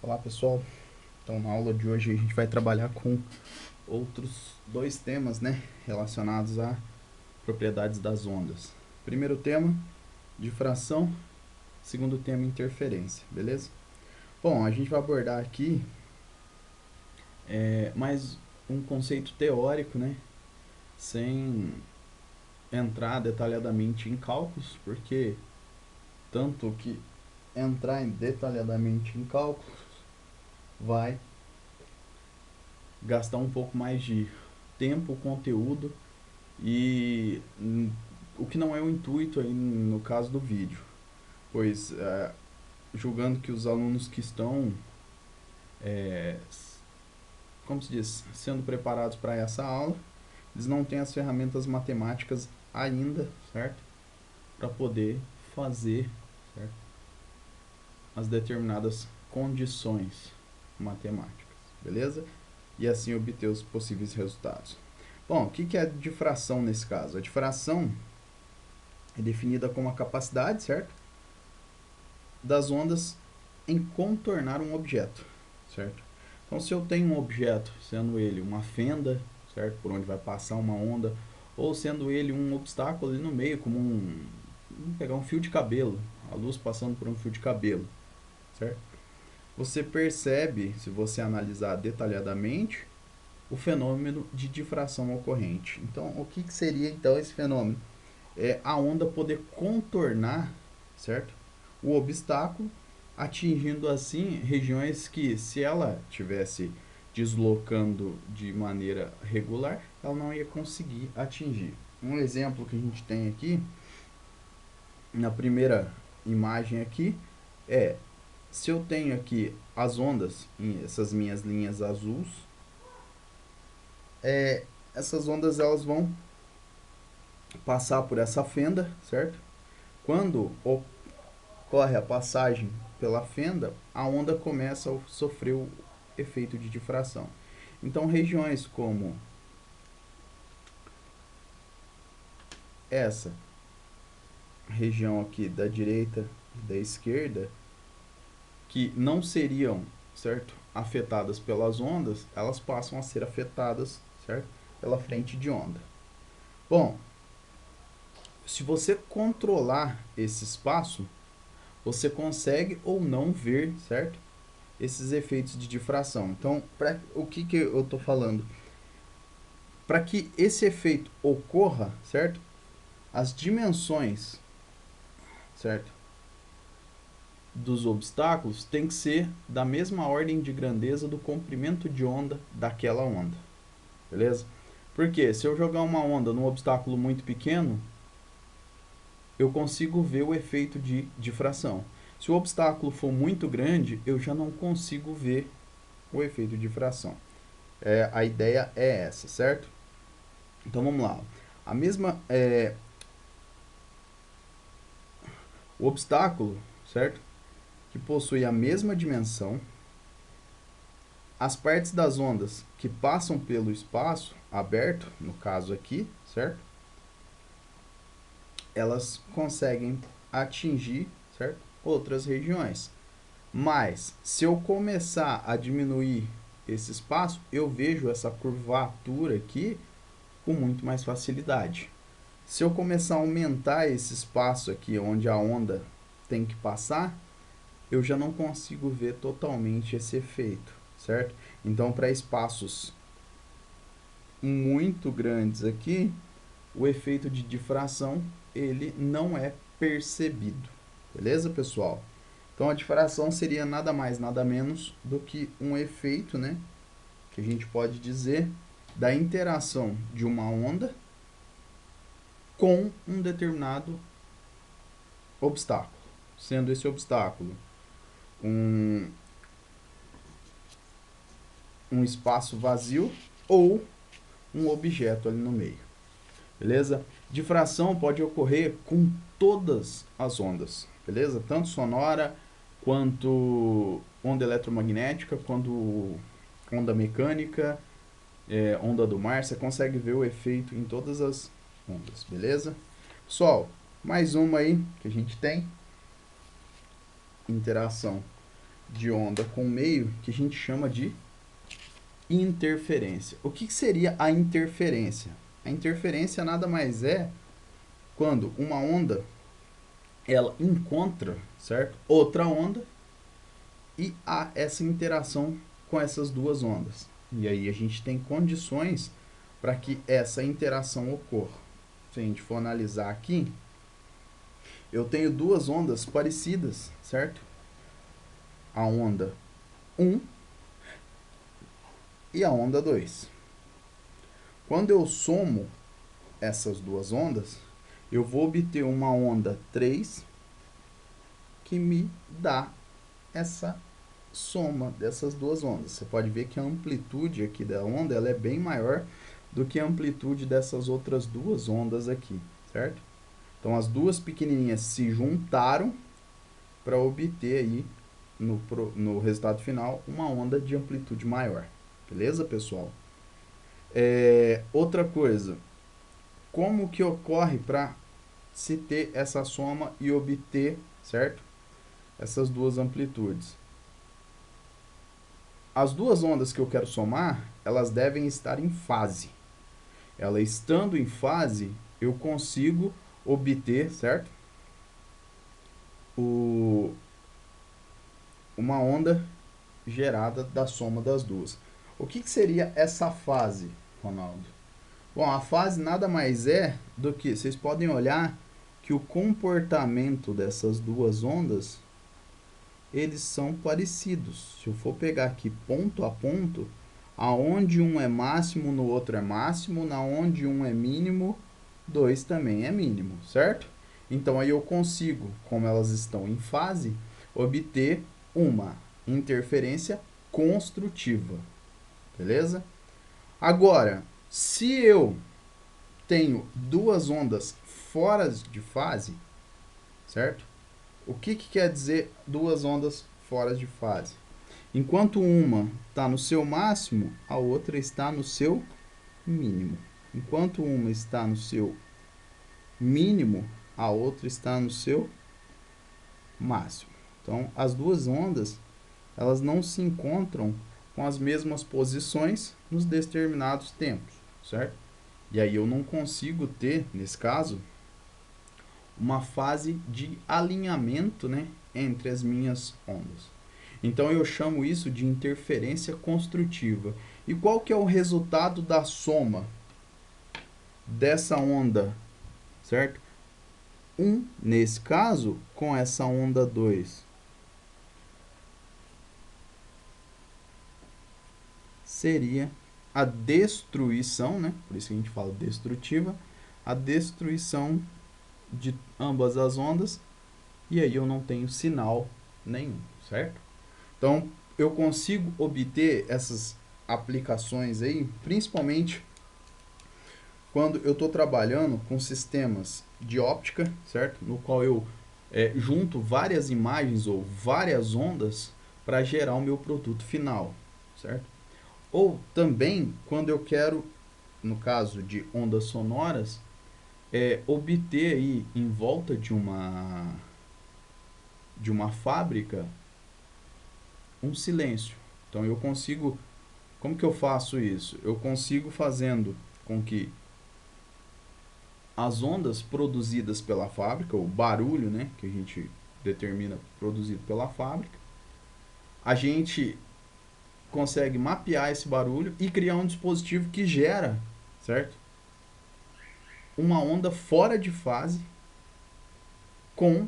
Olá pessoal, então na aula de hoje a gente vai trabalhar com outros dois temas, né, relacionados a propriedades das ondas. Primeiro tema, difração, segundo tema, interferência, beleza? Bom, a gente vai abordar aqui mais um conceito teórico, né, sem entrar detalhadamente em cálculos, porque tanto que entrar detalhadamente em cálculos vai gastar um pouco mais de tempo, conteúdo e o que não é o intuito aí no caso do vídeo, pois julgando que os alunos que estão, é, como se diz, sendo preparados para essa aula, eles não têm as ferramentas matemáticas ainda, certo? Para poder fazer, certo? As determinadas condições matemáticas, beleza? E assim obter os possíveis resultados. Bom, o que é difração nesse caso? A difração é definida como a capacidade, certo, das ondas em contornar um objeto, certo? Então, se eu tenho um objeto, sendo ele uma fenda, certo, por onde vai passar uma onda, ou sendo ele um obstáculo ali no meio, como vamos pegar um fio de cabelo, a luz passando por um fio de cabelo, certo? Você percebe, se você analisar detalhadamente, o fenômeno de difração ocorrente. Então, o que seria então esse fenômeno? É a onda poder contornar, certo, o obstáculo, atingindo assim regiões que, se ela tivesse deslocando de maneira regular, ela não ia conseguir atingir. Um exemplo que a gente tem aqui, na primeira imagem aqui, é, se eu tenho aqui as ondas, em essas minhas linhas azuis, essas ondas elas vão passar por essa fenda, certo? Quando ocorre a passagem pela fenda, a onda começa a sofrer o efeito de difração. Então, regiões como essa região aqui da direita e da esquerda, que não seriam, certo, afetadas pelas ondas, elas passam a ser afetadas, certo, pela frente de onda. Bom, se você controlar esse espaço, você consegue ou não ver, certo, esses efeitos de difração. Então, o que eu estou falando? Para que esse efeito ocorra, certo, as dimensões, certo, dos obstáculos tem que ser da mesma ordem de grandeza do comprimento de onda daquela onda, beleza? Porque se eu jogar uma onda num obstáculo muito pequeno, eu consigo ver o efeito de difração. Se o obstáculo for muito grande, eu já não consigo ver o efeito de difração. A ideia é essa, certo? Então vamos lá. A mesma, o obstáculo, certo, que possui a mesma dimensão, as partes das ondas que passam pelo espaço aberto, no caso aqui, certo, elas conseguem atingir, certo, outras regiões. Mas se eu começar a diminuir esse espaço, eu vejo essa curvatura aqui com muito mais facilidade. Se eu começar a aumentar esse espaço aqui onde a onda tem que passar, eu já não consigo ver totalmente esse efeito, certo? Então, para espaços muito grandes aqui, o efeito de difração ele não é percebido, beleza, pessoal? Então, a difração seria nada mais, nada menos do que um efeito, né, que a gente pode dizer da interação de uma onda com um determinado obstáculo, sendo esse obstáculo um, um espaço vazio ou um objeto ali no meio, beleza? Difração pode ocorrer com todas as ondas, beleza? Tanto sonora, quanto onda eletromagnética, quanto onda mecânica, onda do mar, você consegue ver o efeito em todas as ondas, beleza? Mais uma aí que a gente tem, interação de onda com meio que a gente chama de interferência. O que seria a interferência? A interferência nada mais é quando uma onda ela encontra, certo? Outra onda e há essa interação com essas duas ondas. E aí a gente tem condições para que essa interação ocorra. Se a gente for analisar aqui, eu tenho duas ondas parecidas, certo? A onda 1 e a onda 2. Quando eu somo essas duas ondas, eu vou obter uma onda 3 que me dá essa soma dessas duas ondas. Você pode ver que a amplitude aqui da onda ela é bem maior do que a amplitude dessas outras duas ondas aqui, certo? Então as duas pequenininhas se juntaram para obter aí no resultado final uma onda de amplitude maior. Beleza, pessoal? Outra coisa, como que ocorre para se ter essa soma e obter, certo? Essas duas amplitudes. As duas ondas que eu quero somar, elas devem estar em fase. Ela estando em fase, eu consigo obter, certo? Uma onda gerada da soma das duas. O que seria essa fase, Ronaldo? Bom, a fase nada mais é do que, vocês podem olhar que o comportamento dessas duas ondas, eles são parecidos. Se eu for pegar aqui ponto a ponto, aonde um é máximo, no outro é máximo, na onde um é mínimo, 2 também é mínimo, certo? Então aí eu consigo, como elas estão em fase, obter uma interferência construtiva, beleza? Agora, se eu tenho duas ondas fora de fase, certo? O que quer dizer duas ondas fora de fase? Enquanto uma está no seu máximo, a outra está no seu mínimo. Enquanto uma está no seu mínimo, a outra está no seu máximo. Então, as duas ondas, elas não se encontram com as mesmas posições nos determinados tempos, certo? E aí eu não consigo ter, nesse caso, uma fase de alinhamento, né, entre as minhas ondas. Então eu chamo isso de interferência construtiva. E qual que é o resultado da soma dessa onda, certo? 1, nesse caso, com essa onda 2. Seria a destruição, né? Por isso que a gente fala destrutiva, a destruição de ambas as ondas, e aí eu não tenho sinal nenhum, certo? Então, eu consigo obter essas aplicações aí, principalmente quando eu estou trabalhando com sistemas de óptica, certo? No qual eu junto várias imagens ou várias ondas para gerar o meu produto final, certo? Ou também quando eu quero, no caso de ondas sonoras, obter aí em volta de uma fábrica um silêncio. Então eu consigo, como que eu faço isso? Eu consigo fazendo com que as ondas produzidas pela fábrica, o barulho, né, que a gente determina produzido pela fábrica, a gente consegue mapear esse barulho e criar um dispositivo que gera, certo? Uma onda fora de fase com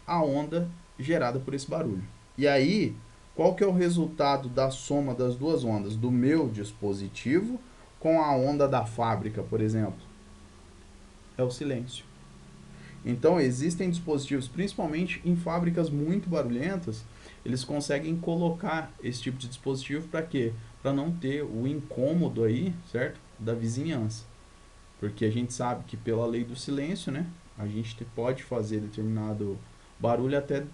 a onda gerada por esse barulho. E aí, qual que é o resultado da soma das duas ondas do meu dispositivo com a onda da fábrica, por exemplo? É o silêncio. Então, existem dispositivos, principalmente em fábricas muito barulhentas, eles conseguem colocar esse tipo de dispositivo para quê? Para não ter o incômodo aí, certo? Da vizinhança. Porque a gente sabe que pela lei do silêncio, né? A gente pode fazer determinado barulho até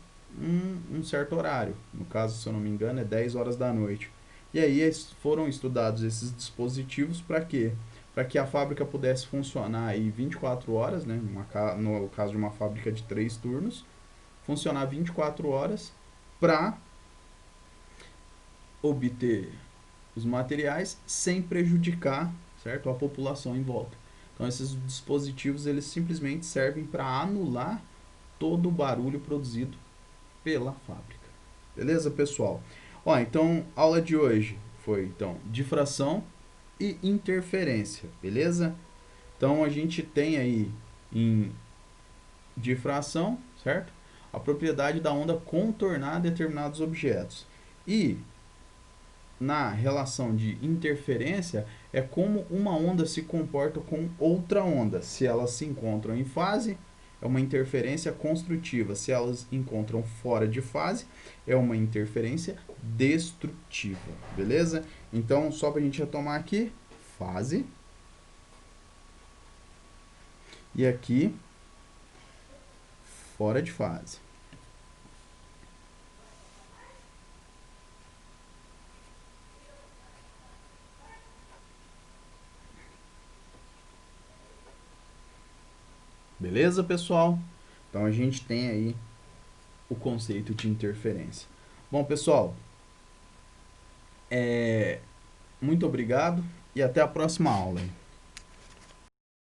um certo horário. No caso, se eu não me engano, é 10 horas da noite. E aí foram estudados esses dispositivos para quê? Para que a fábrica pudesse funcionar aí 24 horas, né? No caso de uma fábrica de 3 turnos, funcionar 24 horas para obter os materiais sem prejudicar, certo, a população em volta. Então esses dispositivos eles simplesmente servem para anular todo o barulho produzido pela fábrica. Beleza, pessoal? Ó, então a aula de hoje foi então difração e interferência, beleza? Então a gente tem aí em difração, certo? A propriedade da onda contornar determinados objetos. E na relação de interferência é como uma onda se comporta com outra onda. Se elas se encontram em fase, é uma interferência construtiva. Se elas encontram fora de fase, é uma interferência destrutiva. Beleza? Então, só para a gente retomar aqui, fase. E aqui, fora de fase. Beleza, pessoal? Então a gente tem aí o conceito de interferência. Bom, pessoal, muito obrigado e até a próxima aula.